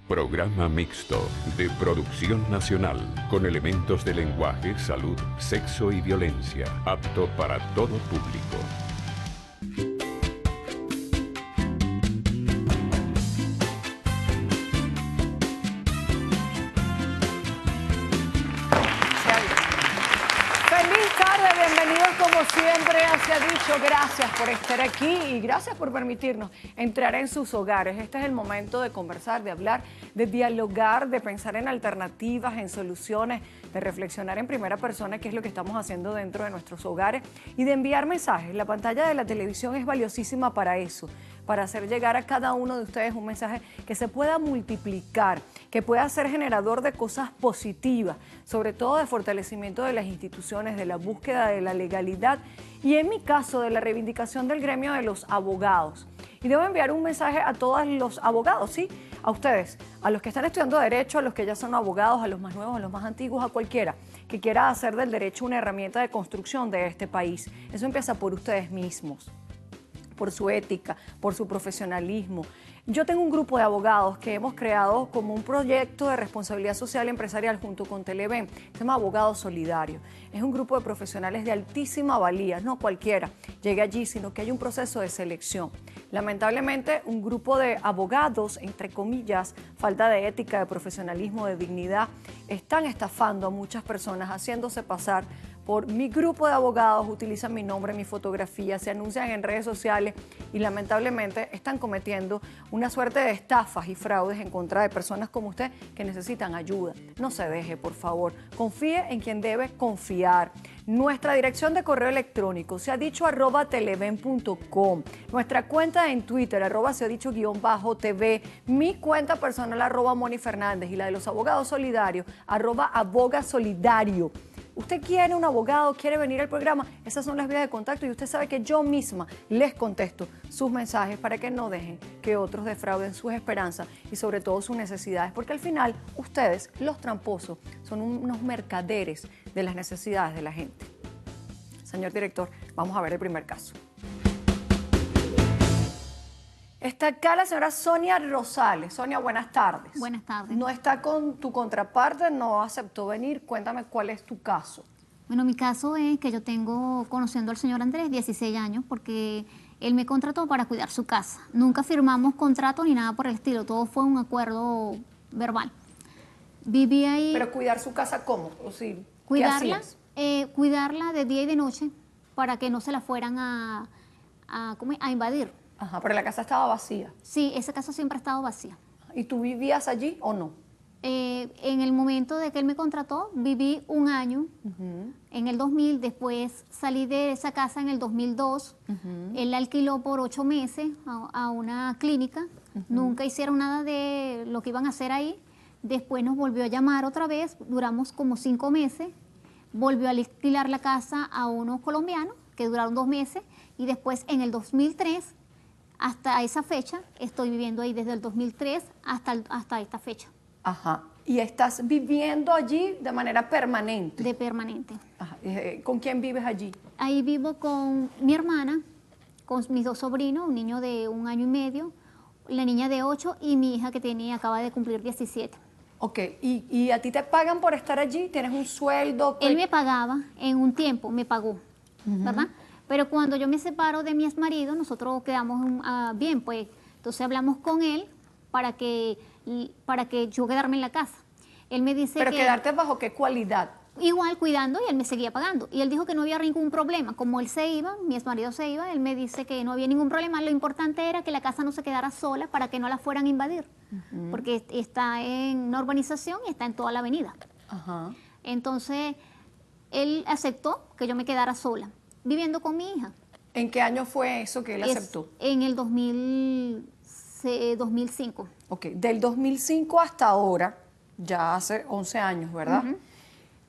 Programa mixto de producción nacional con elementos de lenguaje, salud, sexo y violencia, apto para todo público. Siempre se ha dicho gracias por estar aquí y gracias por permitirnos entrar en sus hogares. Este es el momento de conversar, de hablar, de dialogar, de pensar en alternativas, en soluciones, de reflexionar en primera persona qué es lo que estamos haciendo dentro de nuestros hogares y de enviar mensajes. La pantalla de la televisión es valiosísima para eso, para hacer llegar a cada uno de ustedes un mensaje que se pueda multiplicar, que pueda ser generador de cosas positivas, sobre todo de fortalecimiento de las instituciones, de la búsqueda de la legalidad y en mi caso de la reivindicación del gremio de los abogados. Y debo enviar un mensaje a todos los abogados, ¿sí? A ustedes, a los que están estudiando Derecho, a los que ya son abogados, a los más nuevos, a los más antiguos, a cualquiera que quiera hacer del derecho una herramienta de construcción de este país. Eso empieza por ustedes mismos, por su ética, por su profesionalismo. Yo tengo un grupo de abogados que hemos creado como un proyecto de responsabilidad social empresarial junto con Televen, se llama Abogados Solidarios. Es un grupo de profesionales de altísima valía, no cualquiera llegue allí, sino que hay un proceso de selección. Lamentablemente, un grupo de abogados, entre comillas, falta de ética, de profesionalismo, de dignidad, están estafando a muchas personas, haciéndose pasar por mi grupo de abogados, utilizan mi nombre, mi fotografía, se anuncian en redes sociales y lamentablemente están cometiendo una suerte de estafas y fraudes en contra de personas como usted que necesitan ayuda. No se deje, por favor. Confíe en quien debe confiar. Nuestra dirección de correo electrónico se ha dicho @televen.com. Nuestra cuenta en Twitter, @se ha dicho _TV. Mi cuenta personal, @Moni Fernández y la de los abogados solidarios, @abogasolidario. Usted quiere un abogado, quiere venir al programa, esas son las vías de contacto y usted sabe que yo misma les contesto sus mensajes para que no dejen que otros defrauden sus esperanzas y sobre todo sus necesidades, porque al final ustedes, los tramposos, son unos mercaderes de las necesidades de la gente. Señor director, vamos a ver el primer caso. Está acá la señora Sonia Rosales. Sonia, buenas tardes. Buenas tardes. No está con tu contraparte, no aceptó venir. Cuéntame cuál es tu caso. Bueno, mi caso es que yo tengo conociendo al señor Andrés 16 años porque él me contrató para cuidar su casa. Nunca firmamos contrato ni nada por el estilo, todo fue un acuerdo verbal. Viví ahí... ¿Pero cuidar su casa cómo? O sea, cuidarla, cuidarla de día y de noche para que no se la fueran a invadir. Ajá, pero la casa estaba vacía. Sí, esa casa siempre ha estado vacía. ¿Y tú vivías allí o no? En el momento de que él me contrató, viví un año, en el 2000, después salí de esa casa en el 2002, él la alquiló por 8 meses a una clínica, nunca hicieron nada de lo que iban a hacer ahí, después nos volvió a llamar otra vez, duramos como 5 meses, volvió a alquilar la casa a unos colombianos, que duraron 2 meses, y después en el 2003, hasta esa fecha, estoy viviendo ahí desde el 2003 hasta esta fecha. Ajá. ¿Y estás viviendo allí de manera permanente? De permanente. Ajá. ¿Con quién vives allí? Ahí vivo con mi hermana, con mis 2 sobrinos, un niño de 1 año y medio, la niña de 8 y mi hija que acaba de cumplir 17. Ok. ¿Y a ti te pagan por estar allí? ¿Tienes un sueldo? Él me pagaba en un tiempo, me pagó, ¿verdad? Pero cuando yo me separo de mi exmarido, nosotros quedamos bien, pues entonces hablamos con él para que yo quedarme en la casa. Él me dice ¿Pero que... quedarte bajo qué cualidad? Igual cuidando y él me seguía pagando. Y él dijo que no había ningún problema. Como él se iba, mi exmarido se iba, él me dice que no había ningún problema. Lo importante era que la casa no se quedara sola para que no la fueran a invadir. Porque está en una urbanización y está en toda la avenida. Ajá. Entonces, él aceptó que yo me quedara sola, viviendo con mi hija. ¿En qué año fue eso que él aceptó? En el 2005. Ok, del 2005 hasta ahora, ya hace 11 años, ¿verdad?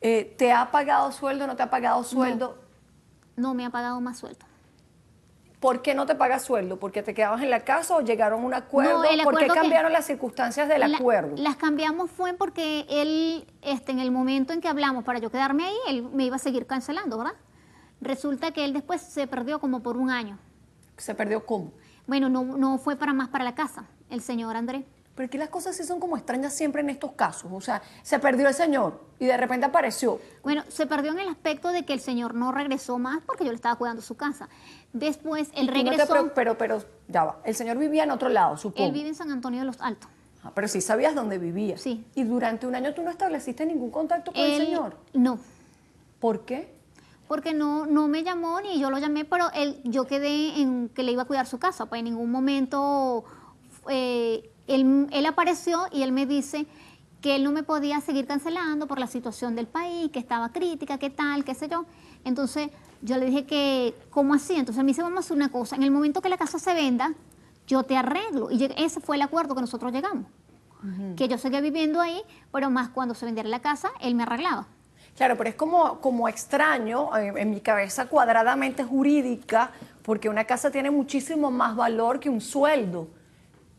¿Te ha pagado sueldo, no te ha pagado sueldo? No me ha pagado más sueldo. ¿Por qué no te pagas sueldo? ¿Porque te quedabas en la casa o llegaron a un acuerdo? No, ¿Por qué cambiaron las circunstancias del acuerdo? Las cambiamos fue porque él, en el momento en que hablamos para yo quedarme ahí, él me iba a seguir cancelando, ¿verdad? Resulta que él después se perdió como por 1 año. ¿Se perdió cómo? Bueno, no fue para más para la casa, el señor Andrés. Pero que las cosas sí son como extrañas siempre en estos casos. O sea, se perdió el señor y de repente apareció. Bueno, se perdió en el aspecto de que el señor no regresó más porque yo le estaba cuidando su casa. Después él Tú no te regresó. pero ya va. El señor vivía en otro lado, supongo. Él vive en San Antonio de los Altos. Ah, pero sí sabías dónde vivía. Sí. Y durante un año tú no estableciste ningún contacto con el señor. No, ¿Por qué? porque no me llamó ni yo lo llamé, pero yo quedé en que le iba a cuidar su casa. Pues en ningún momento él apareció y él me dice que él no me podía seguir cancelando por la situación del país, que estaba crítica, qué tal, qué sé yo. Entonces yo le dije que, ¿cómo así? Entonces a mí se vamos a hacer una cosa. En el momento que la casa se venda, yo te arreglo. Y ese fue el acuerdo que nosotros llegamos. Que yo seguía viviendo ahí, pero más cuando se vendiera la casa, él me arreglaba. Claro, pero es como extraño en mi cabeza cuadradamente jurídica, porque una casa tiene muchísimo más valor que un sueldo.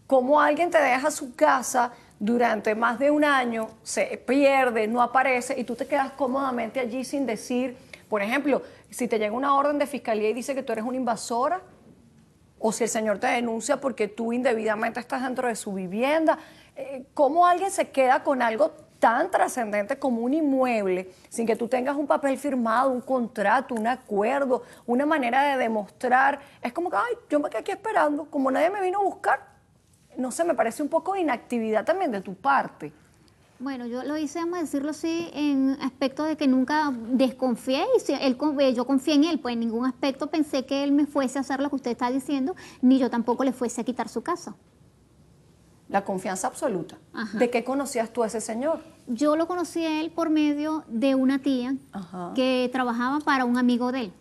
¿Cómo alguien te deja su casa durante más de un año, se pierde, no aparece y tú te quedas cómodamente allí sin decir, por ejemplo, si te llega una orden de fiscalía y dice que tú eres una invasora, o si el señor te denuncia porque tú indebidamente estás dentro de su vivienda? ¿Cómo alguien se queda con algo tan trascendente como un inmueble sin que tú tengas un papel firmado, un contrato, un acuerdo, una manera de demostrar? Es como que, ay, yo me quedé aquí esperando, como nadie me vino a buscar. No sé, me parece un poco de inactividad también de tu parte. Bueno, yo lo hice, vamos a decirlo así, en aspecto de que nunca desconfié y yo confié en él, pues en ningún aspecto pensé que él me fuese a hacer lo que usted está diciendo, ni yo tampoco le fuese a quitar su casa. La confianza absoluta. Ajá. ¿De qué conocías tú a ese señor? Yo lo conocí a él por medio de una tía que trabajaba para un amigo de él.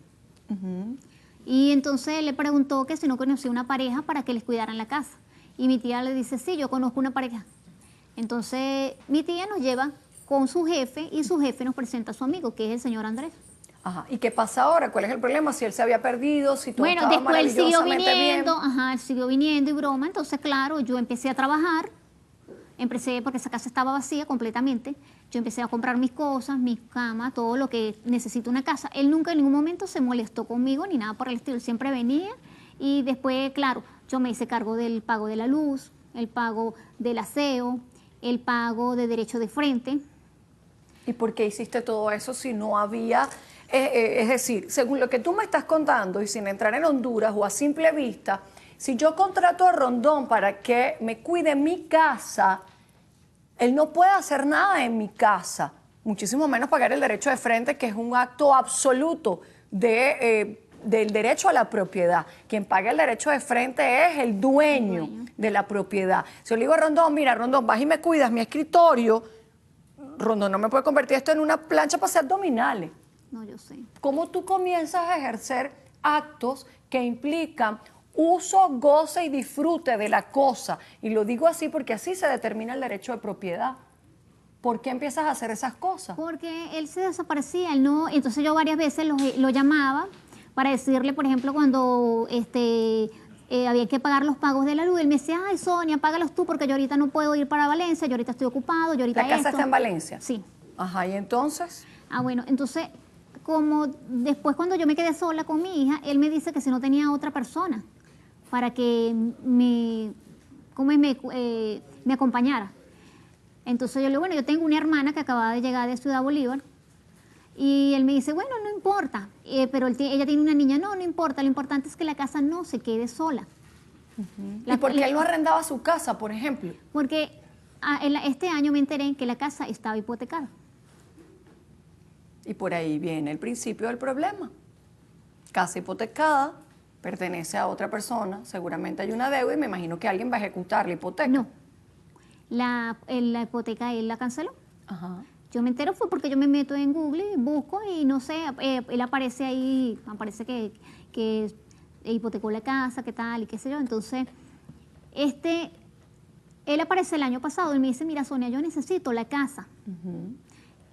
Y entonces él le preguntó que si no conocía una pareja para que les cuidaran la casa. Y mi tía le dice, sí, yo conozco una pareja. Entonces mi tía nos lleva con su jefe y su jefe nos presenta a su amigo, que es el señor Andrés. Ajá. ¿Y qué pasa ahora? ¿Cuál es el problema? Si él se había perdido, si todo Bueno, estaba después él siguió maravillosamente viniendo, bien. él siguió viniendo y broma. Entonces, claro, yo empecé a trabajar, porque esa casa estaba vacía completamente. Yo empecé a comprar mis cosas, mis camas, todo lo que necesita una casa. Él nunca en ningún momento se molestó conmigo ni nada por el estilo. Él siempre venía y después, claro, yo me hice cargo del pago de la luz, el pago del aseo, el pago de derecho de frente. ¿Y por qué hiciste todo eso si no había? Es decir, según lo que tú me estás contando y sin entrar en Honduras o a simple vista, si yo contrato a Rondón para que me cuide mi casa, él no puede hacer nada en mi casa, muchísimo menos pagar el derecho de frente, que es un acto absoluto del derecho a la propiedad. Quien paga el derecho de frente es el dueño de la propiedad. Si yo le digo a Rondón, mira, Rondón, vas y me cuidas mi escritorio, Rondón no me puede convertir esto en una plancha para hacer abdominales. No, yo sé. ¿Cómo tú comienzas a ejercer actos que implican uso, goce y disfrute de la cosa? Y lo digo así porque así se determina el derecho de propiedad. ¿Por qué empiezas a hacer esas cosas? Porque él se desaparecía, él no, entonces yo varias veces lo llamaba para decirle, por ejemplo, cuando había que pagar los pagos de la luz, él me decía, ay, Sonia, págalos tú porque yo ahorita no puedo ir para Valencia, yo ahorita estoy ocupado, yo ahorita ¿La casa está en Valencia? Sí. Ajá, ¿y entonces? Bueno, entonces, como después cuando yo me quedé sola con mi hija, él me dice que si no tenía otra persona para que me acompañara. Entonces yo le digo, bueno, yo tengo una hermana que acababa de llegar de Ciudad Bolívar y él me dice, bueno, no importa, pero ella tiene una niña, no importa, lo importante es que la casa no se quede sola. ¿Y por qué él no arrendaba su casa, por ejemplo? Porque este año me enteré que la casa estaba hipotecada. Y por ahí viene el principio del problema. Casa hipotecada, pertenece a otra persona, seguramente hay una deuda y me imagino que alguien va a ejecutar la hipoteca. No, la hipoteca él la canceló. Ajá. Yo me entero fue porque yo me meto en Google, busco y no sé, él aparece ahí, aparece que hipotecó la casa, qué tal y qué sé yo. Entonces, él aparece el año pasado y me dice, mira Sonia, yo necesito la casa.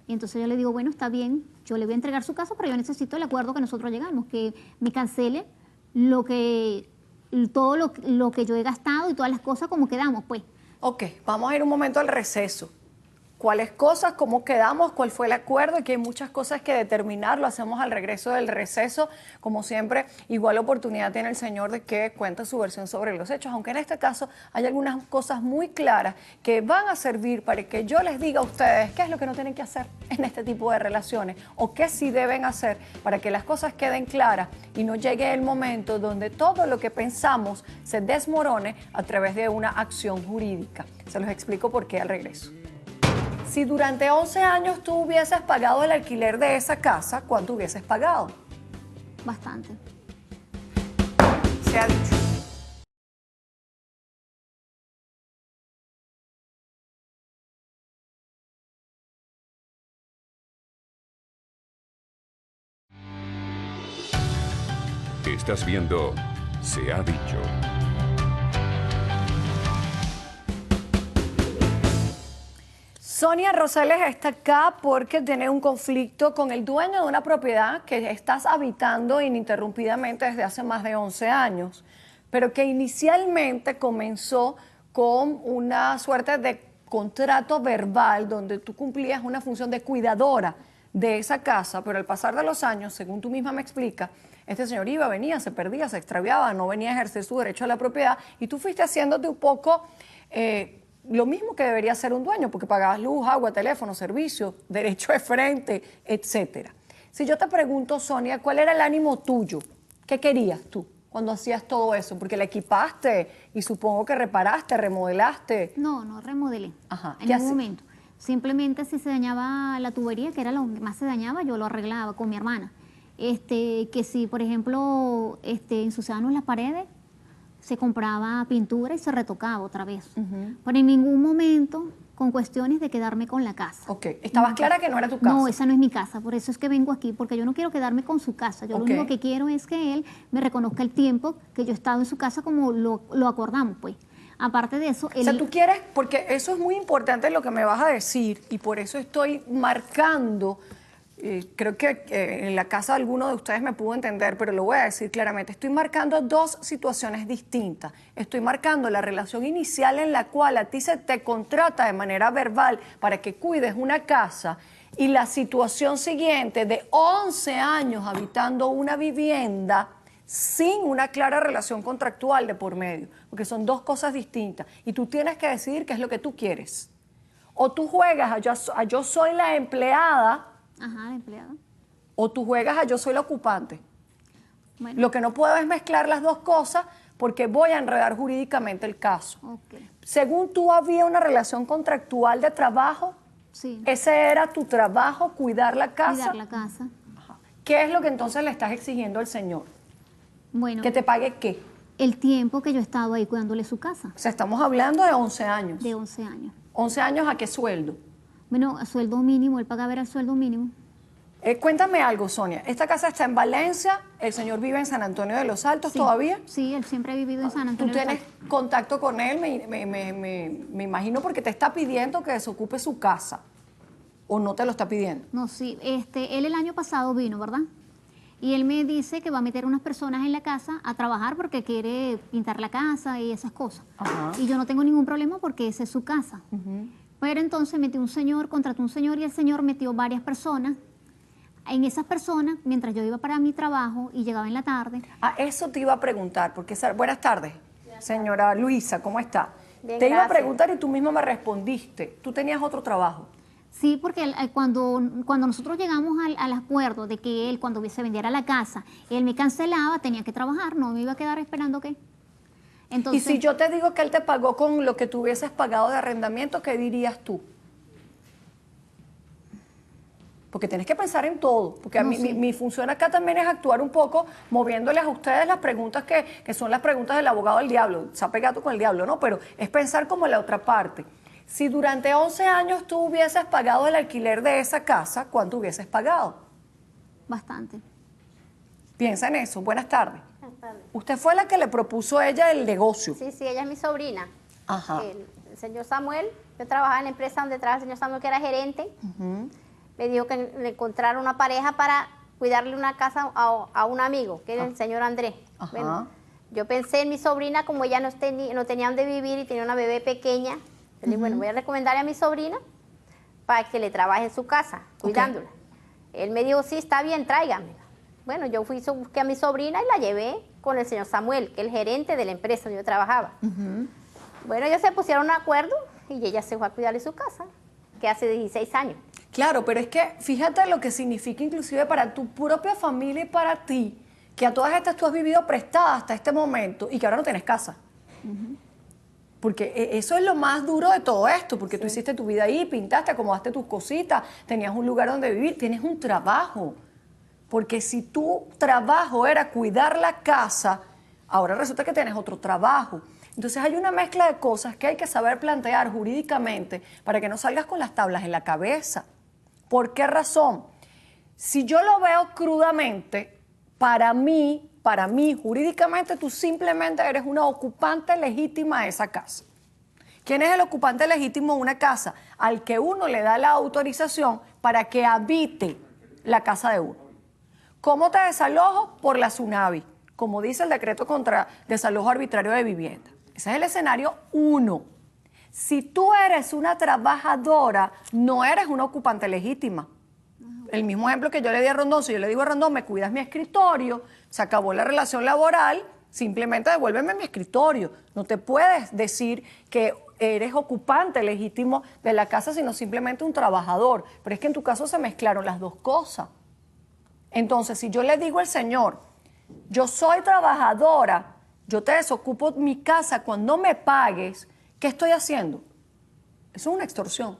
Y entonces yo le digo, bueno, está bien, yo le voy a entregar su casa, pero yo necesito el acuerdo que nosotros llegamos, que me cancele todo lo que yo he gastado y todas las cosas como quedamos, pues. Ok, vamos a ir un momento al receso. cuáles cosas, cómo quedamos, cuál fue el acuerdo, y que hay muchas cosas que determinar, lo hacemos al regreso del receso. Como siempre, igual oportunidad tiene el señor de que cuente su versión sobre los hechos, aunque en este caso hay algunas cosas muy claras que van a servir para que yo les diga a ustedes qué es lo que no tienen que hacer en este tipo de relaciones o qué sí deben hacer para que las cosas queden claras y no llegue el momento donde todo lo que pensamos se desmorone a través de una acción jurídica. Se los explico por qué al regreso. Si durante 11 años tú hubieses pagado el alquiler de esa casa, ¿cuánto hubieses pagado? Bastante. Se ha dicho. Estás viendo Se ha dicho. Sonia Rosales está acá porque tiene un conflicto con el dueño de una propiedad que estás habitando ininterrumpidamente desde hace más de 11 años, pero que inicialmente comenzó con una suerte de contrato verbal donde tú cumplías una función de cuidadora de esa casa, pero al pasar de los años, según tú misma me explicas, este señor iba, venía, se perdía, se extraviaba, no venía a ejercer su derecho a la propiedad y tú fuiste haciéndote un poco lo mismo que debería hacer un dueño, porque pagabas luz, agua, teléfono, servicio, derecho de frente, etcétera. Si yo te pregunto, Sonia, ¿cuál era el ánimo tuyo? ¿Qué querías tú cuando hacías todo eso? Porque la equipaste y supongo que reparaste, remodelaste. No, no remodelé. Ajá, en ¿qué ningún hace? momento. Simplemente si se dañaba la tubería, que era lo que más se dañaba, yo lo arreglaba con mi hermana. Que si, por ejemplo, ensuciábamos las paredes, se compraba pintura y se retocaba otra vez. Pero en ningún momento con cuestiones de quedarme con la casa. Ok, ¿estabas clara que no era tu casa? No, esa no es mi casa, por eso es que vengo aquí, porque yo no quiero quedarme con su casa. Yo Ok. lo único que quiero es que él me reconozca el tiempo que yo he estado en su casa como lo acordamos, pues. Aparte de eso, O sea, tú quieres, porque eso es muy importante lo que me vas a decir, y por eso estoy marcando, creo que en la casa alguno de ustedes me pudo entender, pero lo voy a decir claramente, estoy marcando dos situaciones distintas. Estoy marcando la relación inicial en la cual a ti se te contrata de manera verbal para que cuides una casa, y la situación siguiente de 11 años habitando una vivienda sin una clara relación contractual de por medio, porque son dos cosas distintas y tú tienes que decidir qué es lo que tú quieres. O tú juegas a yo soy la empleada, Ajá, la empleada. o tú juegas a yo soy la ocupante. Bueno, Lo que no puedo es mezclar las dos cosas porque voy a enredar jurídicamente el caso. ok, Según tú, había una relación contractual de trabajo. sí, Ese era tu trabajo, cuidar la casa. cuidar la casa. Ajá. ¿Qué es lo que entonces le estás exigiendo al señor? Bueno, ¿Que te pague qué? el tiempo que yo he estado ahí cuidándole su casa, O sea, estamos hablando de 11 años. de 11 años. 11 años, ¿a qué sueldo? Bueno, a sueldo mínimo, él paga ver el sueldo mínimo. Cuéntame algo, Sonia. Esta casa está en Valencia, el señor vive en San Antonio de los Altos Sí, todavía. Sí, él siempre ha vivido en San ¿Tú Antonio. de los tienes Altos. contacto con él? Me imagino porque te está pidiendo que desocupe su casa. ¿O no te lo está pidiendo? No, sí, él el año pasado vino, ¿verdad? Y él me dice que va a meter unas personas en la casa a trabajar porque quiere pintar la casa y esas cosas. Ajá. Y yo no tengo ningún problema porque esa es su casa. Pero entonces metió un señor, contrató un señor y el señor metió varias personas. En esas personas, mientras yo iba para mi trabajo y llegaba en la tarde, Ah, eso te iba a preguntar, porque buenas tardes, señora Luisa, ¿cómo está? Bien, te iba a gracias. preguntar y tú misma me respondiste. ¿Tú tenías otro trabajo? sí, porque cuando nosotros llegamos al acuerdo de que él, cuando se vendiera la casa, él me cancelaba, tenía que trabajar, no me iba a quedar esperando qué. Entonces, Y si yo te digo que él te pagó con lo que tú hubieses pagado de arrendamiento, ¿qué dirías tú? Porque tienes que pensar en todo, porque a No, mí, sí. mi función acá también es actuar un poco moviéndoles a ustedes las preguntas que son las preguntas del abogado del diablo, sape gato con el diablo, ¿no? Pero es pensar como la otra parte. Si durante 11 años tú hubieses pagado el alquiler de esa casa, ¿cuánto hubieses pagado? bastante. Piensa en eso. Buenas tardes. Buenas tardes. Usted fue la que le propuso a ella el negocio. Sí, sí, ella es mi sobrina. Ajá. El señor Samuel, yo trabajaba en la empresa donde trabaja el señor Samuel, que era gerente. Me dijo que le encontrara una pareja para cuidarle una casa a un amigo, que era el señor Andrés. Ajá. Bueno, yo pensé en mi sobrina, como ella no tenía donde vivir y tenía una bebé pequeña. Yo le dije, bueno, voy a recomendarle a mi sobrina para que le trabaje en su casa, cuidándola. Él me dijo, sí, está bien, tráigamela. Bueno, yo busqué a mi sobrina y la llevé con el señor Samuel, que es el gerente de la empresa donde yo trabajaba. Bueno, ellos se pusieron de acuerdo y ella se fue a cuidarle su casa, que hace 16 años. Claro, pero es que fíjate lo que significa inclusive para tu propia familia y para ti, que a todas estas tú has vivido prestada hasta este momento y que ahora no tienes casa. Porque eso es lo más duro de todo esto, porque tú hiciste tu vida ahí, pintaste, acomodaste tus cositas, tenías un lugar donde vivir, tienes un trabajo. Porque si tu trabajo era cuidar la casa, ahora resulta que tienes otro trabajo. Entonces hay una mezcla de cosas que hay que saber plantear jurídicamente para que no salgas con las tablas en la cabeza. ¿Por qué razón? Si yo lo veo crudamente, para mí, jurídicamente, tú simplemente eres una ocupante legítima de esa casa. ¿Quién es el ocupante legítimo de una casa? Al que uno le da la autorización para que habite la casa de uno. ¿Cómo te desalojo? Por la SUNAVI, como dice el decreto contra desalojo arbitrario de vivienda. Ese es el escenario 1. Si tú eres una trabajadora, no eres una ocupante legítima. El mismo ejemplo que yo le di a Rondón, si yo le digo a Rondón, me cuidas mi escritorio, se acabó la relación laboral, simplemente devuélveme mi escritorio. No te puedes decir que eres ocupante legítimo de la casa, sino simplemente un trabajador. Pero es que en tu caso se mezclaron las dos cosas. Entonces, si yo le digo al señor, yo soy trabajadora, yo te desocupo mi casa cuando me pagues, ¿qué estoy haciendo? Eso es una extorsión.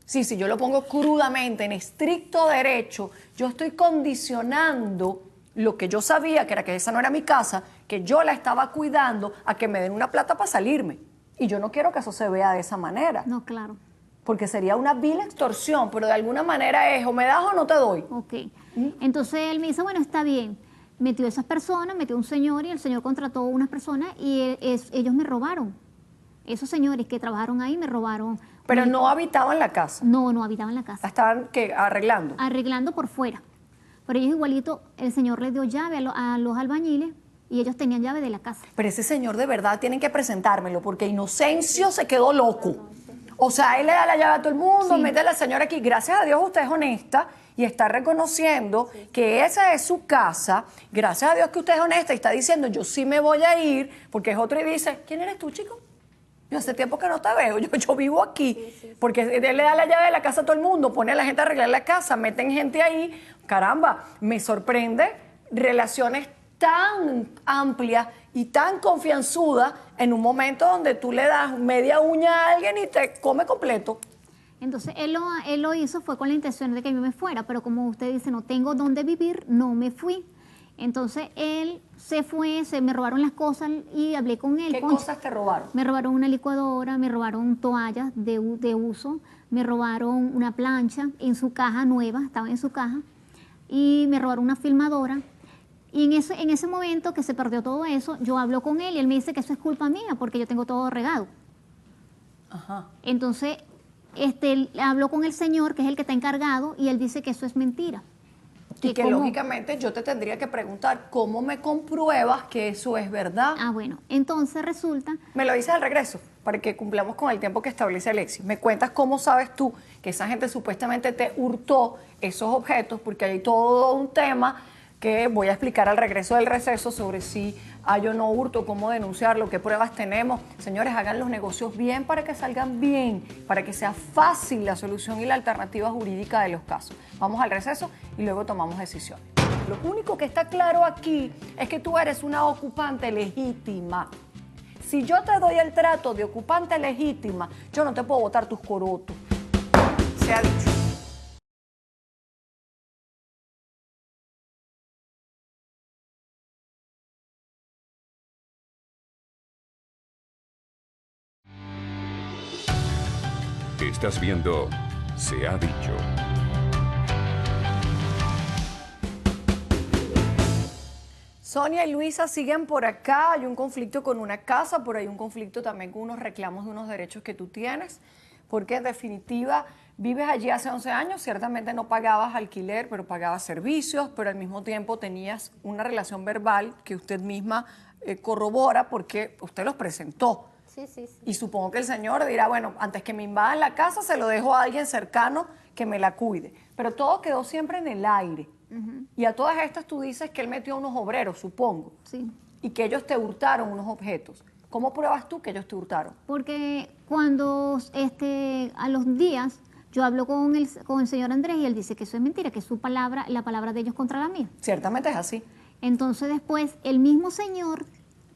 Sí, si yo lo pongo crudamente, en estricto derecho, yo estoy condicionando lo que yo sabía, que era que esa no era mi casa, que yo la estaba cuidando, a que me den una plata para salirme. Y yo no quiero que eso se vea de esa manera. No, claro. Porque sería una vil extorsión, pero de alguna manera es o me das o no te doy. Ok. Entonces él me dice, bueno, está bien. Metió a esas personas, metió a un señor y el señor contrató a unas personas y ellos me robaron. Esos señores que trabajaron ahí me robaron. Pero no habitaban la casa. No, no habitaban la casa. La estaban ¿qué? Arreglando. Arreglando por fuera. Pero ellos igualito, el señor les dio llave a los albañiles y ellos tenían llave de la casa. Pero ese señor de verdad tienen que presentármelo porque Inocencio se quedó loco. O sea, él le da la llave a todo el mundo, Sí. mete a la señora aquí. Gracias a Dios usted es honesta y está reconociendo que esa es su casa. Gracias a Dios que usted es honesta y está diciendo, yo sí me voy a ir, porque es otro y dice, ¿quién eres tú, chico? Yo hace tiempo que no te veo, yo vivo aquí. Porque él le da la llave de la casa a todo el mundo, pone a la gente a arreglar la casa, meten gente ahí. Caramba, me sorprende relaciones tan amplias y tan confianzudas en un momento donde tú le das media uña a alguien y te come completo. Entonces él lo hizo, fue con la intención de que yo me fuera, pero como usted dice, no tengo dónde vivir, no me fui. Entonces él se fue, me robaron las cosas y hablé con él. ¿Qué cosas te robaron? Me robaron una licuadora, me robaron toallas de uso, me robaron una plancha en su caja nueva, estaba en su caja, y me robaron una filmadora. Y en ese momento que se perdió todo eso, yo hablo con él y él me dice que eso es culpa mía porque yo tengo todo regado. Ajá. Entonces, habló con el señor, que es el que está encargado, y él dice que eso es mentira. Y que ¿cómo? lógicamente yo te tendría que preguntar, ¿cómo me compruebas que eso es verdad? Ah, bueno, entonces resulta... Me lo dices al regreso, para que cumplamos con el tiempo que establece Alexis. Me cuentas cómo sabes tú que esa gente supuestamente te hurtó esos objetos, porque hay todo un tema que voy a explicar al regreso del receso sobre si hay o no hurto, cómo denunciarlo, qué pruebas tenemos. Señores, hagan los negocios bien para que salgan bien, para que sea fácil la solución y la alternativa jurídica de los casos. Vamos al receso y luego tomamos decisiones. Lo único que está claro aquí es que tú eres una ocupante legítima. Si yo te doy el trato de ocupante legítima, yo no te puedo botar tus corotos. Se ha dicho. Estás viendo Se ha dicho. Sonia y Luisa siguen por acá, hay un conflicto con una casa, por ahí un conflicto también con unos reclamos de unos derechos que tú tienes, porque en definitiva vives allí hace 11 años, ciertamente no pagabas alquiler, pero pagabas servicios, pero al mismo tiempo tenías una relación verbal que usted misma corrobora porque usted los presentó. Sí, sí, sí. Y supongo que el señor dirá, bueno, antes que me invadan la casa, se lo dejo a alguien cercano que me la cuide. Pero todo quedó siempre en el aire. Y a todas estas tú dices que él metió a unos obreros, supongo, Sí. y que ellos te hurtaron unos objetos. ¿Cómo pruebas tú que ellos te hurtaron? Porque cuando a los días yo hablo con el señor Andrés y él dice que eso es mentira, que es su palabra, la palabra de ellos contra la mía. Ciertamente es así. Entonces después el mismo señor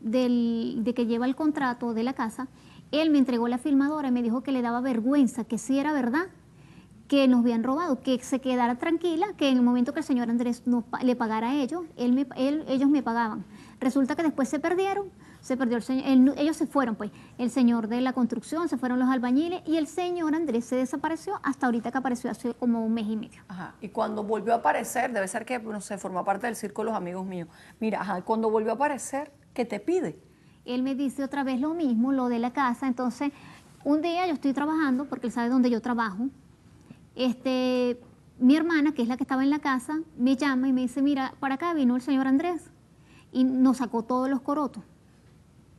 de que lleva el contrato de la casa, él me entregó la filmadora y me dijo que le daba vergüenza, que sí era verdad, que nos habían robado, que se quedara tranquila, que en el momento que el señor Andrés le pagara a ellos, ellos me pagaban. Resulta que después se perdió el señor, ellos se fueron, pues, el señor de la construcción, se fueron los albañiles y el señor Andrés se desapareció hasta ahorita que apareció hace como un mes y medio. Ajá. Y cuando volvió a aparecer, debe ser que, no sé, forma parte del círculo de los amigos míos. Mira, ajá, cuando volvió a aparecer, ¿qué te pide? Él me dice otra vez lo mismo, lo de la casa. Entonces, un día yo estoy trabajando, porque él sabe dónde yo trabajo. Mi hermana, que es la que estaba en la casa, me llama y me dice, mira, para acá vino el señor Andrés y nos sacó todos los corotos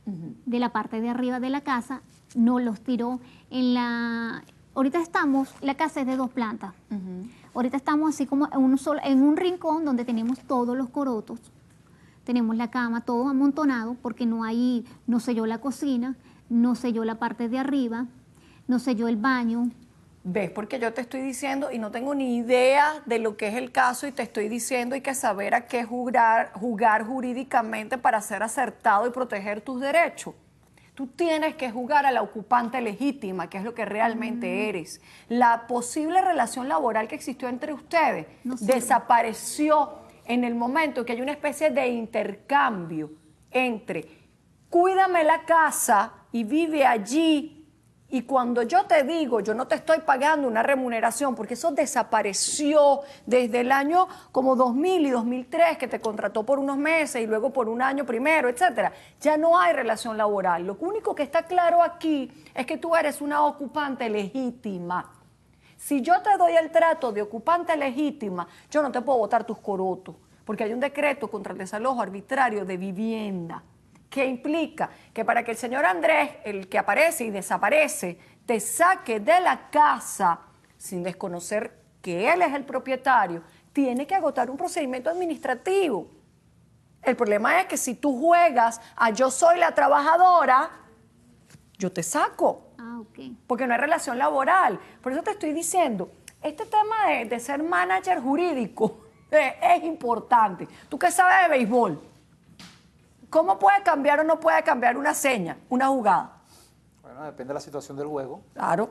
de la parte de arriba de la casa, nos los tiró ahorita la casa es de 2 plantas. Ahorita estamos así como en un rincón donde tenemos todos los corotos. Tenemos la cama, todo amontonado, porque no selló la cocina, no selló la parte de arriba, no selló el baño. ¿Ves? Porque yo te estoy diciendo y no tengo ni idea de lo que es el caso y te estoy diciendo hay que saber a qué jugar jurídicamente para ser acertado y proteger tus derechos. Tú tienes que jugar a la ocupante legítima, que es lo que realmente eres. La posible relación laboral que existió entre ustedes desapareció en el momento que hay una especie de intercambio entre cuídame la casa y vive allí. Y cuando yo te digo, yo no te estoy pagando una remuneración, porque eso desapareció desde el año como 2000 y 2003, que te contrató por unos meses y luego por un año primero, etcétera. Ya no hay relación laboral. Lo único que está claro aquí es que tú eres una ocupante legítima. Si yo te doy el trato de ocupante legítima, yo no te puedo botar tus corotos, porque hay un decreto contra el desalojo arbitrario de vivienda, que implica que para que el señor Andrés, el que aparece y desaparece, te saque de la casa sin desconocer que él es el propietario, tiene que agotar un procedimiento administrativo. El problema es que si tú juegas a yo soy la trabajadora, yo te saco. Porque no hay relación laboral. Por eso te estoy diciendo, este tema de ser manager jurídico es importante. ¿Tú qué sabes de béisbol? ¿Cómo puede cambiar o no puede cambiar una seña, una jugada? Bueno, depende de la situación del juego. Claro.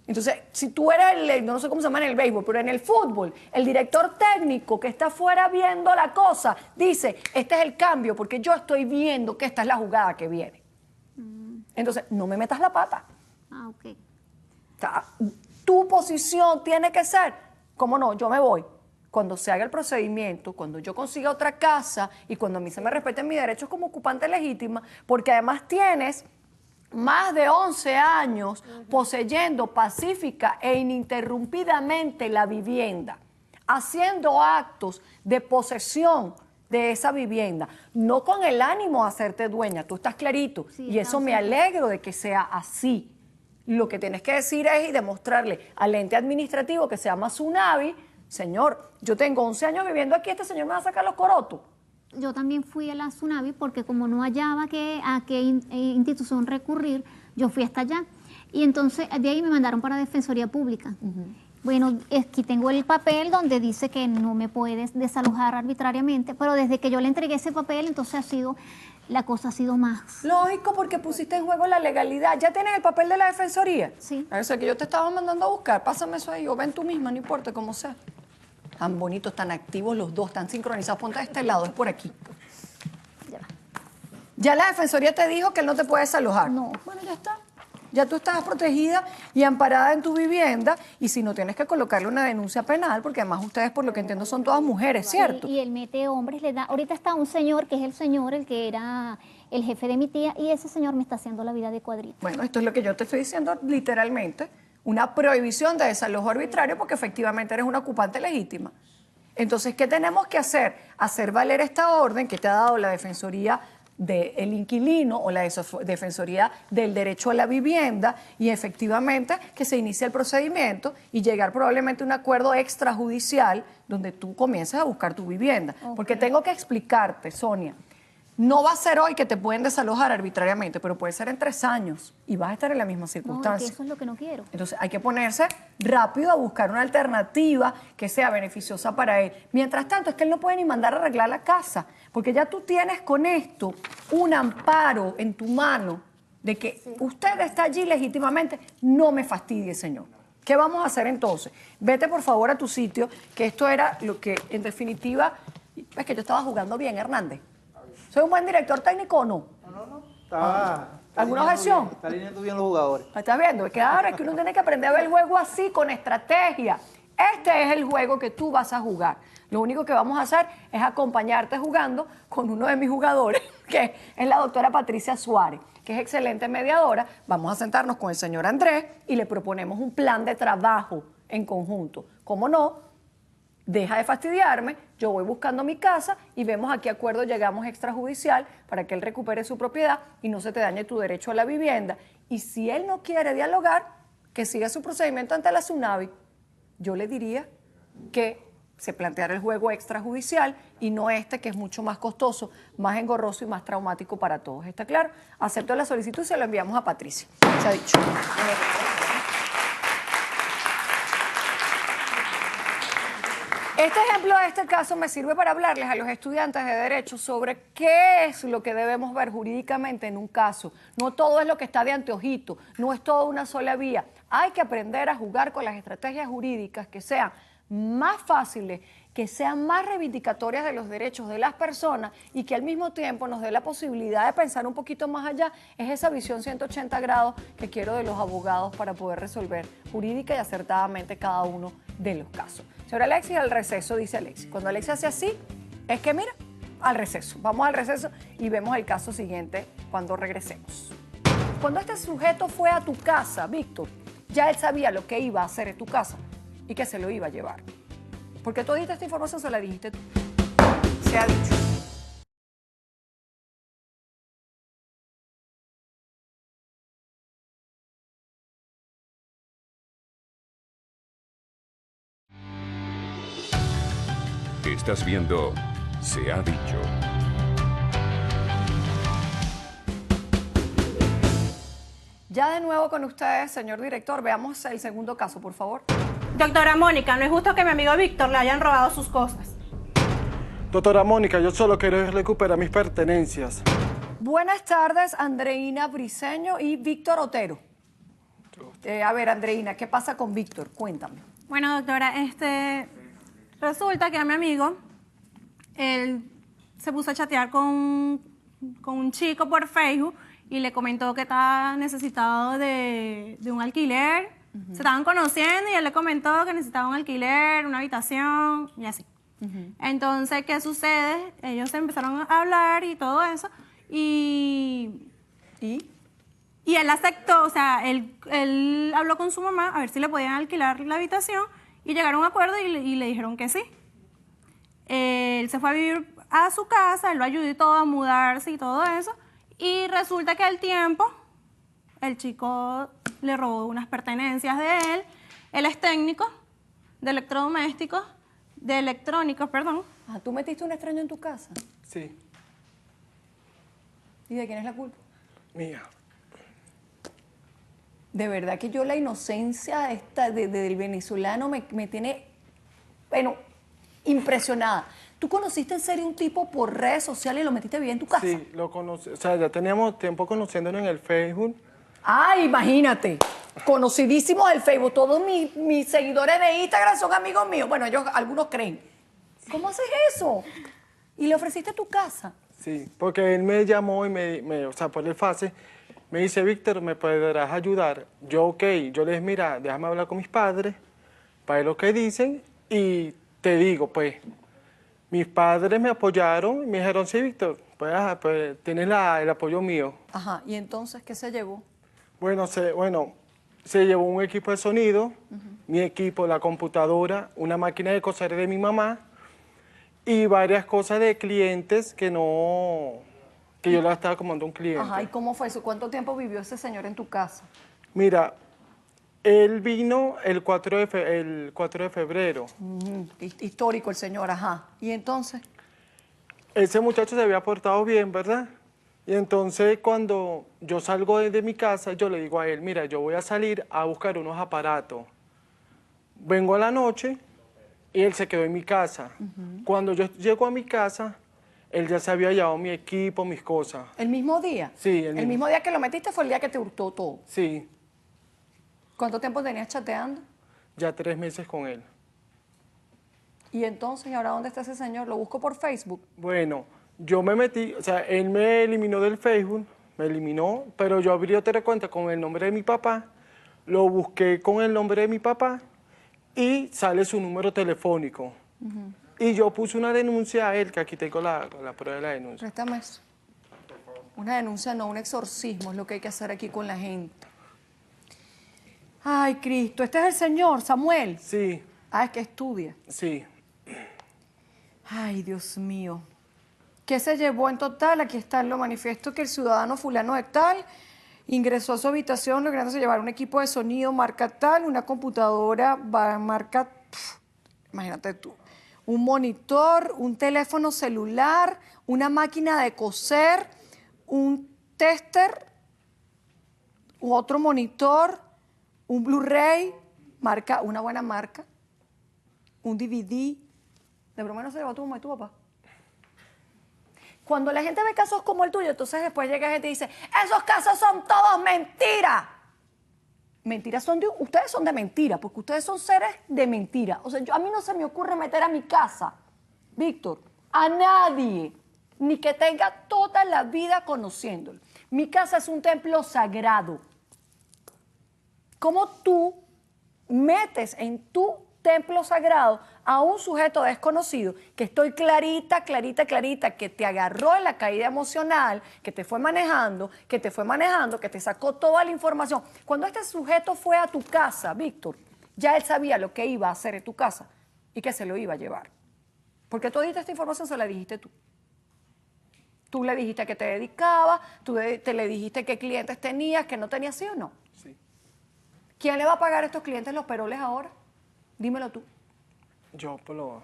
Entonces, si tú eres no sé cómo se llama en el béisbol, pero en el fútbol, el director técnico que está afuera viendo la cosa, dice, este es el cambio, porque yo estoy viendo que esta es la jugada que viene. Entonces, no me metas la pata. O sea, tu posición tiene que ser, ¿cómo no? Yo me voy. Cuando se haga el procedimiento, cuando yo consiga otra casa y cuando a mí se me respeten mis derechos como ocupante legítima, porque además tienes más de 11 años poseyendo pacífica e ininterrumpidamente la vivienda, haciendo actos de posesión de esa vivienda, no con el ánimo de hacerte dueña, tú estás clarito, y eso me alegro de que sea así. Lo que tienes que decir es y demostrarle al ente administrativo que se llama Tsunavi, señor, yo tengo 11 años viviendo aquí, este señor me va a sacar los corotos. Yo también fui a la Tsunavi porque como no hallaba a qué institución recurrir, yo fui hasta allá. Y entonces de ahí me mandaron para Defensoría Pública. Bueno, aquí tengo el papel donde dice que no me puedes desalojar arbitrariamente, pero desde que yo le entregué ese papel, entonces la cosa ha sido más. Lógico, porque pusiste en juego la legalidad. ¿Ya tienes el papel de la Defensoría? Sí. A eso que yo te estaba mandando a buscar, pásame eso ahí, o ven tú misma, no importa cómo sea. Tan bonitos, tan activos los dos, tan sincronizados. Ponte de este lado, es por aquí. Ya la Defensoría te dijo que él no te puede desalojar. No. Bueno, ya está. Ya tú estás protegida y amparada en tu vivienda, y si no tienes que colocarle una denuncia penal, porque además ustedes, por lo que entiendo, son todas mujeres, ¿cierto? Y él mete hombres, ahorita está un señor, que es el que era el jefe de mi tía, y ese señor me está haciendo la vida de cuadrito. Bueno, esto es lo que yo te estoy diciendo literalmente, una prohibición de desalojo arbitrario, porque efectivamente eres una ocupante legítima. Entonces, ¿qué tenemos que hacer? Hacer valer esta orden que te ha dado la Defensoría del inquilino o la Defensoría del Derecho a la Vivienda y efectivamente que se inicie el procedimiento y llegar probablemente a un acuerdo extrajudicial donde tú comiences a buscar tu vivienda. Okay. Porque tengo que explicarte, Sonia, no va a ser hoy que te pueden desalojar arbitrariamente, pero puede ser en 3 años y vas a estar en la misma circunstancia. No, eso es lo que no quiero. Entonces hay que ponerse rápido a buscar una alternativa que sea beneficiosa para él. Mientras tanto, es que él no puede ni mandar a arreglar la casa, porque ya tú tienes con esto un amparo en tu mano de que usted está allí legítimamente. No me fastidie, señor. ¿Qué vamos a hacer entonces? Vete por favor a tu sitio, que esto era lo que en definitiva, es que yo estaba jugando bien, Hernández. ¿Soy un buen director técnico o no? No. ¿Alguna objeción? Está alineando bien los jugadores. ¿Estás viendo? Es que ahora es que uno tiene que aprender a ver el juego así, con estrategia. Este es el juego que tú vas a jugar. Lo único que vamos a hacer es acompañarte jugando con uno de mis jugadores, que es la doctora Patricia Suárez, que es excelente mediadora. Vamos a sentarnos con el señor Andrés y le proponemos un plan de trabajo en conjunto. ¿Cómo no? Deja de fastidiarme, yo voy buscando mi casa y vemos a qué acuerdo llegamos extrajudicial para que él recupere su propiedad y no se te dañe tu derecho a la vivienda. Y si él no quiere dialogar, que siga su procedimiento ante la SUNAVI. Yo le diría que se planteara el juego extrajudicial y no este, que es mucho más costoso, más engorroso y más traumático para todos. ¿Está claro? Acepto la solicitud y se lo enviamos a Patricia. Se ha dicho. Este ejemplo de este caso me sirve para hablarles a los estudiantes de Derecho sobre qué es lo que debemos ver jurídicamente en un caso. No todo es lo que está de anteojito, no es todo una sola vía. Hay que aprender a jugar con las estrategias jurídicas que sean más fáciles, que sean más reivindicatorias de los derechos de las personas y que al mismo tiempo nos dé la posibilidad de pensar un poquito más allá. Es esa visión 180 grados que quiero de los abogados para poder resolver jurídica y acertadamente cada uno de los casos. Señora Alexis, al receso, dice Alexis. Cuando Alexis hace así, es que mira, al receso. Vamos al receso y vemos el caso siguiente cuando regresemos. Cuando este sujeto fue a tu casa, Víctor, ya él sabía lo que iba a hacer en tu casa y que se lo iba a llevar. Porque toda esta información se la dijiste tú. Se ha dicho. Estás viendo Se ha dicho. Ya de nuevo con ustedes, señor director, veamos el segundo caso, por favor. Doctora Mónica, no es justo que a mi amigo Víctor le hayan robado sus cosas. Doctora Mónica, yo solo quiero recuperar mis pertenencias. Buenas tardes, Andreina Briceño y Víctor Otero. A ver, Andreina, ¿qué pasa con Víctor? Cuéntame. Bueno, doctora, resulta que a mi amigo, él se puso a chatear con un chico por Facebook y le comentó que estaba necesitado de un alquiler. Se estaban conociendo y él le comentó que necesitaba un alquiler, una habitación y así. Entonces, ¿qué sucede? Ellos empezaron a hablar y todo eso y él aceptó, o sea, él habló con su mamá a ver si le podían alquilar la habitación y llegaron a un acuerdo y le dijeron que sí. Él se fue a vivir a su casa, él lo ayudó a mudarse y todo eso. Y resulta que al tiempo, el chico le robó unas pertenencias de él. Él es técnico de electrónicos, perdón. Ah, ¿tú metiste un extraño en tu casa? Sí. ¿Y de quién es la culpa? Mía. De verdad que yo la inocencia del venezolano me tiene, bueno, impresionada. ¿Tú conociste en serio un tipo por redes sociales y lo metiste bien en tu casa? Sí, lo conocí. O sea, ya teníamos tiempo conociéndonos en el Facebook. ¡Ay, imagínate! Conocidísimos del Facebook. Todos mis seguidores de Instagram son amigos míos. Bueno, ellos, algunos creen. ¿Cómo haces eso? ¿Y le ofreciste tu casa? Sí, porque él me llamó y o sea, por el fase, me dice, Víctor, ¿me podrás ayudar? Yo, ok. Yo le dije, mira, déjame hablar con mis padres para ver lo que dicen y te digo, pues, mis padres me apoyaron y me dijeron, sí, Víctor, pues tienes el apoyo mío. Ajá, ¿y entonces qué se llevó? Bueno, se llevó un equipo de sonido, mi equipo, la computadora, una máquina de coser de mi mamá y varias cosas de clientes que no que yo la estaba acomodando a un cliente. Ajá, ¿y cómo fue eso? ¿Cuánto tiempo vivió ese señor en tu casa? Mira, él vino el 4 de febrero. Histórico el señor, ajá. ¿Y entonces? Ese muchacho se había portado bien, ¿verdad? Y entonces cuando yo salgo de mi casa, yo le digo a él, mira, yo voy a salir a buscar unos aparatos. Vengo a la noche y él se quedó en mi casa. Cuando yo llego a mi casa, él ya se había llevado mi equipo, mis cosas. ¿El mismo día? Sí, ¿El mismo día que lo metiste fue el día que te hurtó todo? Sí, ¿Cuánto tiempo tenías chateando? ya 3 meses con él. ¿Y entonces, y ahora dónde está ese señor? ¿Lo busco por Facebook? Bueno, yo me metí, o sea, él me eliminó del Facebook, me eliminó, pero yo abrí otra cuenta con el nombre de mi papá, lo busqué con el nombre de mi papá y sale su número telefónico. Y yo puse una denuncia a él, que aquí tengo la prueba de la denuncia. Préstame eso. Una denuncia, no, un exorcismo es lo que hay que hacer aquí con la gente. Ay, Cristo, este es el señor, Samuel. Sí, Ah, es que estudia. sí. Ay, Dios mío. ¿Qué se llevó en total? Aquí está lo manifiesto que el ciudadano fulano de tal ingresó a su habitación lográndose llevar un equipo de sonido marca tal, una computadora marca, imagínate tú, un monitor, un teléfono celular, una máquina de coser, un tester, otro monitor, un Blu-ray, marca, una buena marca, un DVD. De broma no se llevó tu mamá y tu papá. Cuando la gente ve casos como el tuyo, entonces después llega gente y dice, esos casos son todos mentiras. Mentiras son de, ustedes son de mentira, porque ustedes son seres de mentira. O sea, a mí no se me ocurre meter a mi casa, Víctor, a nadie, ni que tenga toda la vida conociéndolo. Mi casa es un templo sagrado. ¿Cómo tú metes en tu templo sagrado a un sujeto desconocido que estoy clarita, que te agarró en la caída emocional, que te fue manejando, que te sacó toda la información? Cuando este sujeto fue a tu casa, Víctor, ya él sabía lo que iba a hacer en tu casa y que se lo iba a llevar. Porque toda esta información se la dijiste tú. Tú le dijiste a qué te dedicabas, te le dijiste qué clientes tenías, que no tenías, ¿sí o no? Sí. ¿Quién le va a pagar a estos clientes los peroles ahora? Dímelo tú. Yo, pues lo...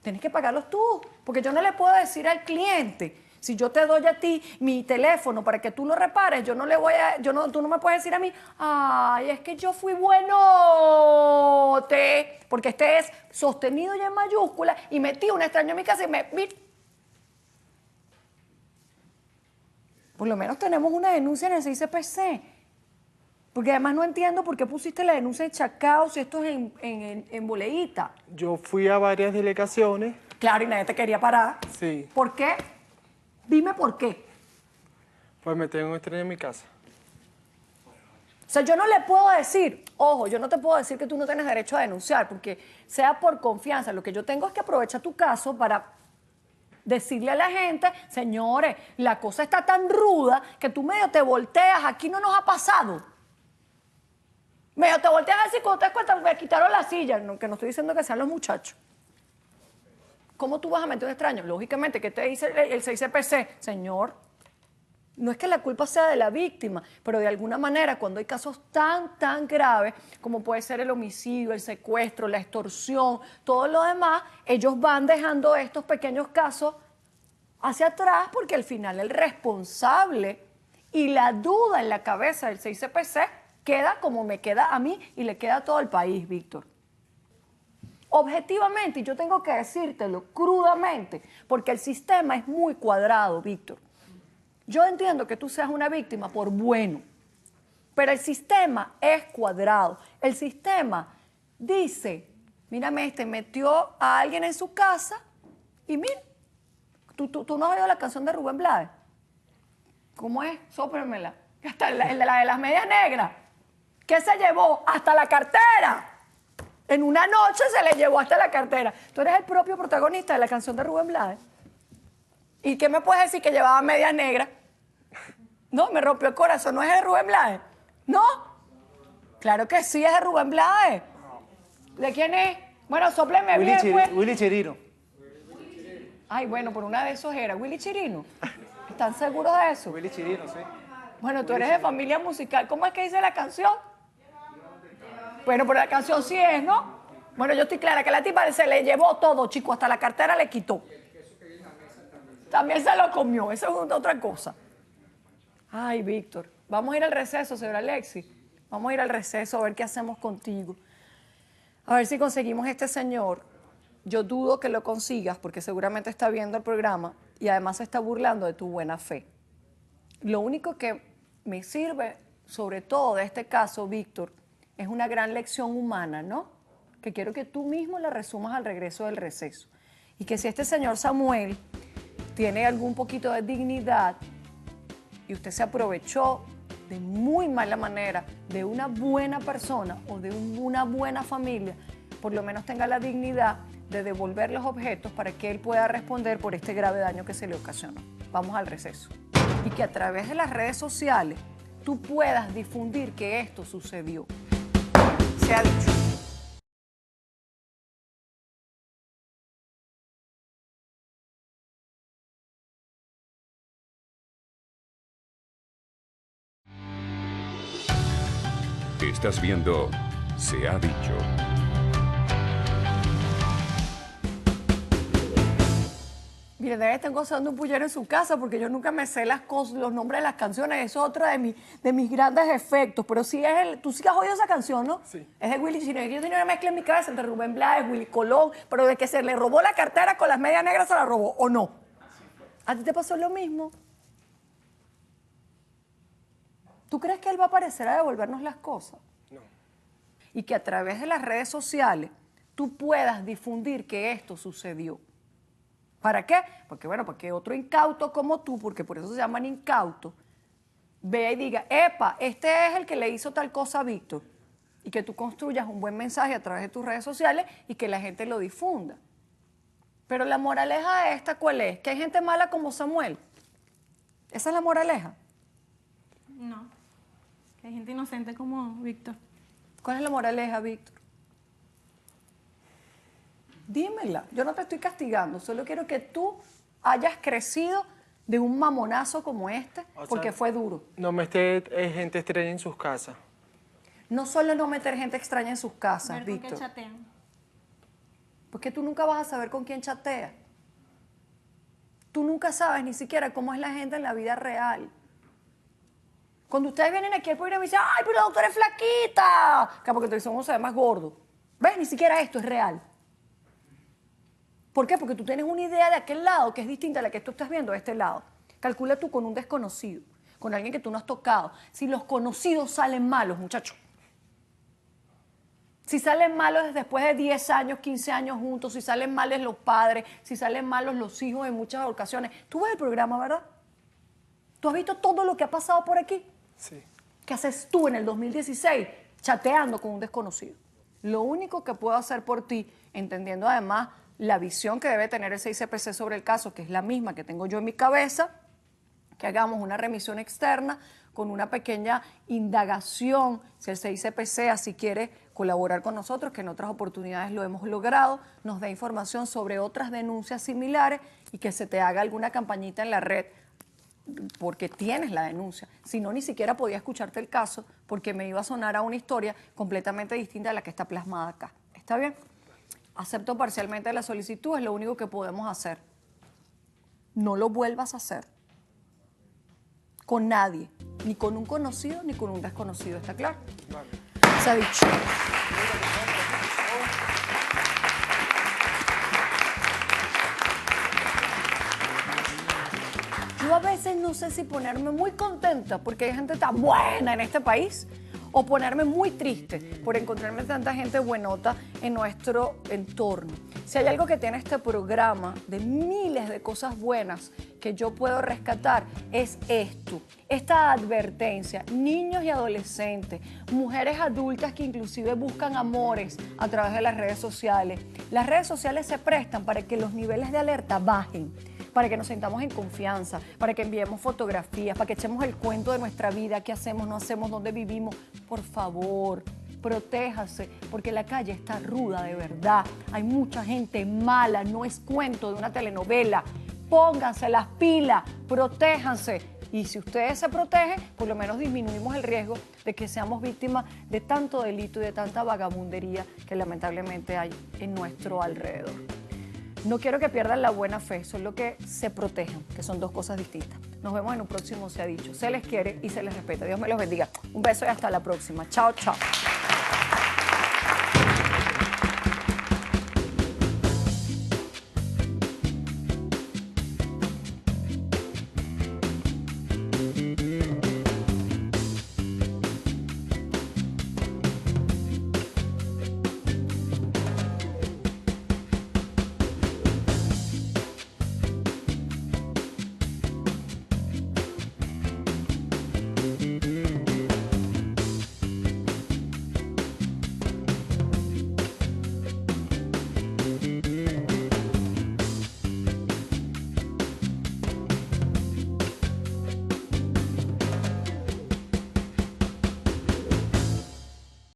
Tienes que pagarlos tú, porque yo no le puedo decir al cliente, si yo te doy a ti mi teléfono para que tú lo repares, yo no le voy a, tú no me puedes decir a mí, ay, es que yo fui buenote, porque este es sostenido ya en mayúscula y metí un extraño en mi casa y por lo menos tenemos una denuncia en el CICPC. Porque además no entiendo por qué pusiste la denuncia en Chacao si esto es en Boleíta. Yo fui a varias delegaciones. Claro, y nadie te quería parar. Sí. ¿Por qué? Dime por qué. Pues me tengo que estrenar en mi casa. O sea, yo no le puedo decir, ojo, yo no te puedo decir que tú no tienes derecho a denunciar, porque sea por confianza, lo que yo tengo es que aprovechar tu caso para decirle a la gente, señores, la cosa está tan ruda que tú medio te volteas, aquí no nos ha pasado. Medio te volteas así, cuando te das cuenta, me quitaron la silla, no, que no estoy diciendo que sean los muchachos. ¿Cómo tú vas a meter un extraño? Lógicamente, ¿qué te dice el CICPC? Señor, no es que la culpa sea de la víctima, pero de alguna manera, cuando hay casos tan graves, como puede ser el homicidio, el secuestro, la extorsión, todo lo demás, ellos van dejando estos pequeños casos hacia atrás, porque al final el responsable y la duda en la cabeza del CICPC queda como me queda a mí y le queda a todo el país, Víctor. Objetivamente, y yo tengo que decírtelo crudamente, porque el sistema es muy cuadrado, Víctor. Yo entiendo que tú seas una víctima por bueno, pero el sistema es cuadrado. El sistema dice, mírame, metió a alguien en su casa y mira, ¿tú no has oído la canción de Rubén Blades? ¿Cómo es? Sópramela. Hasta la de las medias negras. ¿Qué se llevó? Hasta la cartera. En una noche se le llevó hasta la cartera. Tú eres el propio protagonista de la canción de Rubén Blades. ¿Y qué me puedes decir que llevaba medias negras? No, me rompió el corazón. ¿No es de Rubén Blades? ¿No? Claro que sí, es de Rubén Blades. ¿De quién es? Bueno, sópleme bien, pues. Willy Chirino. Ay, bueno, por una de esos era Willy Chirino. ¿Están seguros de eso? Willy Chirino, sí. Bueno, tú eres de familia musical. ¿Cómo es que dice la canción? Bueno, pero la canción sí es, ¿no? Bueno, yo estoy clara que la tipa se le llevó todo, chico, hasta la cartera le quitó. También se lo comió, eso es otra cosa. Ay, Víctor, vamos a ir al receso, señora Alexis. Vamos a ir al receso a ver qué hacemos contigo. A ver si conseguimos este señor. Yo dudo que lo consigas porque seguramente está viendo el programa y además se está burlando de tu buena fe. Lo único que me sirve, sobre todo de este caso, Víctor, es una gran lección humana, ¿no? Que quiero que tú mismo la resumas al regreso del receso. Y que si este señor Samuel tiene algún poquito de dignidad y usted se aprovechó de muy mala manera de una buena persona o de una buena familia, por lo menos tenga la dignidad de devolver los objetos para que él pueda responder por este grave daño que se le ocasionó. Vamos al receso. Y que a través de las redes sociales tú puedas difundir que esto sucedió. Se ha dicho. Estás viendo Se ha dicho. Mire, debe estar gozando un pullero en su casa porque yo nunca me sé las cosas, los nombres de las canciones. Eso es otro de mis grandes efectos. Pero sí tú sí has oído esa canción, ¿no? Sí. Es de Willy Chirino. Yo tenía una mezcla en mi cabeza entre Rubén Blades, Willy Colón, pero de que se le robó la cartera con las medias negras se la robó, ¿o no? ¿A ti te pasó lo mismo? ¿Tú crees que él va a aparecer a devolvernos las cosas? No. Y que a través de las redes sociales tú puedas difundir que esto sucedió. ¿Para qué? Porque bueno, porque otro incauto como tú, porque por eso se llaman incautos, vea y diga, epa, este es el que le hizo tal cosa a Víctor. Y que tú construyas un buen mensaje a través de tus redes sociales y que la gente lo difunda. Pero la moraleja de esta, ¿cuál es? Que hay gente mala como Samuel. Esa es la moraleja. No, que hay gente inocente como Víctor. ¿Cuál es la moraleja, Víctor? Dímela, yo no te estoy castigando, solo quiero que tú hayas crecido de un mamonazo como este, porque fue duro. No meter gente extraña en sus casas. No solo no meter gente extraña en sus casas, Ver con qué Víctor, chatean. porque tú nunca vas a saber con quién chatea. Tú nunca sabes ni siquiera cómo es la gente en la vida real. Cuando ustedes vienen aquí al programa y dicen, ¡ay, pero la doctora es flaquita! Que porque te somos más gordo. ¿Ves? Ni siquiera esto es real. ¿Por qué? Porque tú tienes una idea de aquel lado que es distinta a la que tú estás viendo de este lado. Calcula tú con un desconocido, con alguien que tú no has tocado. Si los conocidos salen malos, muchachos. Si salen malos después de 10 años, 15 años juntos, si salen malos los padres, si salen malos los hijos en muchas ocasiones. Tú ves el programa, ¿verdad? ¿Tú has visto todo lo que ha pasado por aquí? Sí. ¿Qué haces tú en el 2016 chateando con un desconocido? Lo único que puedo hacer por ti, entendiendo además la visión que debe tener el 6CPC sobre el caso, que es la misma que tengo yo en mi cabeza, que hagamos una remisión externa con una pequeña indagación, si el 6CPC así quiere colaborar con nosotros, que en otras oportunidades lo hemos logrado, nos dé información sobre otras denuncias similares y que se te haga alguna campañita en la red, porque tienes la denuncia. Si no, ni siquiera podía escucharte el caso porque me iba a sonar a una historia completamente distinta a la que está plasmada acá. ¿Está bien? Acepto parcialmente la solicitud, es lo único que podemos hacer. No lo vuelvas a hacer con nadie, ni con un conocido ni con un desconocido, ¿está claro? Vale. Se ha dicho. Yo a veces no sé si ponerme muy contenta porque hay gente tan buena en este país o ponerme muy triste por encontrarme tanta gente buenota en nuestro entorno. Si hay algo que tiene este programa de miles de cosas buenas que yo puedo rescatar, es esto, esta advertencia. Niños y adolescentes, mujeres adultas que inclusive buscan amores a través de las redes sociales. Las redes sociales se prestan para que los niveles de alerta bajen, para que nos sintamos en confianza, para que enviemos fotografías, para que echemos el cuento de nuestra vida, qué hacemos, no hacemos, dónde vivimos. Por favor, protéjase, porque la calle está ruda de verdad. Hay mucha gente mala, no es cuento de una telenovela. pónganse las pilas, protéjanse. Y si ustedes se protegen, por lo menos disminuimos el riesgo de que seamos víctimas de tanto delito y de tanta vagabundería que lamentablemente hay en nuestro alrededor. No quiero que pierdan la buena fe, solo que se protejan, que son dos cosas distintas. Nos vemos en un próximo Se ha Dicho. Se les quiere y se les respeta. Dios me los bendiga. Un beso y hasta la próxima. Chao, chao.